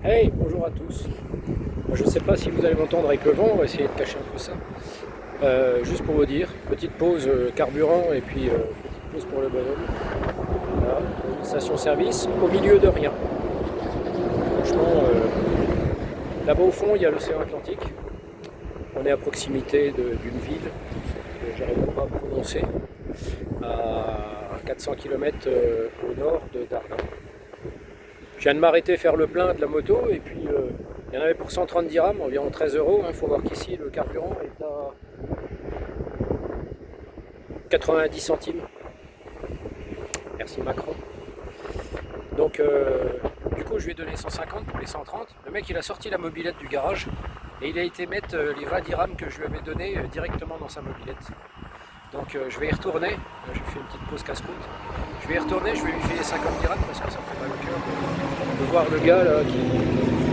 Hey, bonjour à tous. Je ne sais pas si vous allez m'entendre avec le vent, on va essayer de cacher un peu ça. Juste pour vous dire, petite pause carburant et puis petite pause pour le bonhomme. Voilà, une station-service au milieu de rien. Franchement, là-bas au fond, il y a l'océan Atlantique. On est à proximité d'une ville que j'arrive pas à prononcer, à 400 km au nord de Dardan. Je viens de m'arrêter faire le plein de la moto et puis il y en avait pour 130 dirhams, environ 13 euros. Il faut voir qu'ici le carburant est à 90 centimes. Merci Macron. Donc du coup je lui ai donné 150 pour les 130. Le mec il a sorti la mobilette du garage et il a été mettre les 20 dirhams que je lui avais donné directement dans sa mobilette. Donc je vais y retourner, j'ai fait une petite pause casse-croûte. Je vais y retourner, je vais lui filer 50 dirhams parce que ça me fait mal au cœur de voir le gars là qui,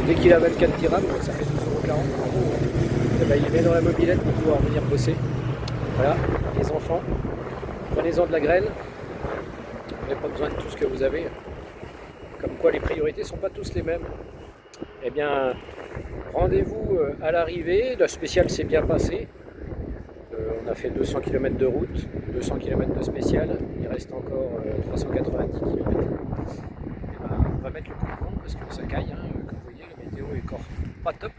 dès qu'il a 24 dirhams, ça fait 12,40 €, et ben, il les met dans la mobilette pour pouvoir venir bosser. Voilà, les enfants, prenez-en de la graine, vous n'avez pas besoin de tout ce que vous avez. Comme quoi les priorités ne sont pas tous les mêmes. Eh bien, rendez-vous à l'arrivée, le spécial s'est bien passé. On a fait 200 km de route, 200 km de spécial, il reste encore 390 km. Et ben, on va mettre le coup de pompe parce que ça caille, hein. Comme vous voyez, la météo est encore pas top.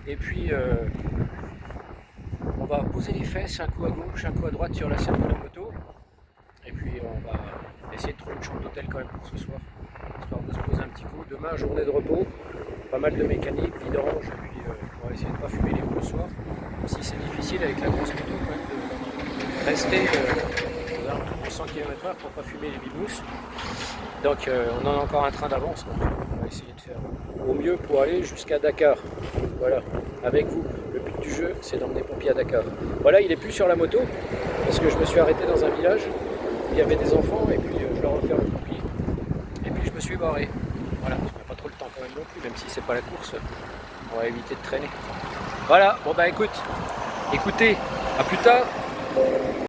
Et puis on va poser les fesses, un coup à gauche, un coup à droite sur la selle de la moto. Et puis on va essayer de trouver une chambre d'hôtel quand même pour ce soir, histoire de se poser un petit coup. Demain, journée de repos, pas mal de mécanique, vidange, et puis on va essayer de ne pas fumer les coups le soir, même si c'est difficile avec la grosse moto quand même de rester aux alentours de 100 km/h pour ne pas fumer les bimousses. Donc on en a encore un train d'avance, donc on va essayer de faire au mieux pour aller jusqu'à Dakar. Voilà, avec vous. Le but du jeu, c'est d'emmener Pompie à Dakar. Voilà, il est plus sur la moto, parce que je me suis arrêté dans un village où il y avait des enfants, et puis je leur ai fait le Pompie, et puis je me suis barré. Voilà, on n'a pas trop le temps quand même non plus, même si c'est pas la course, on va éviter de traîner. Voilà, bon bah écoutez, à plus tard.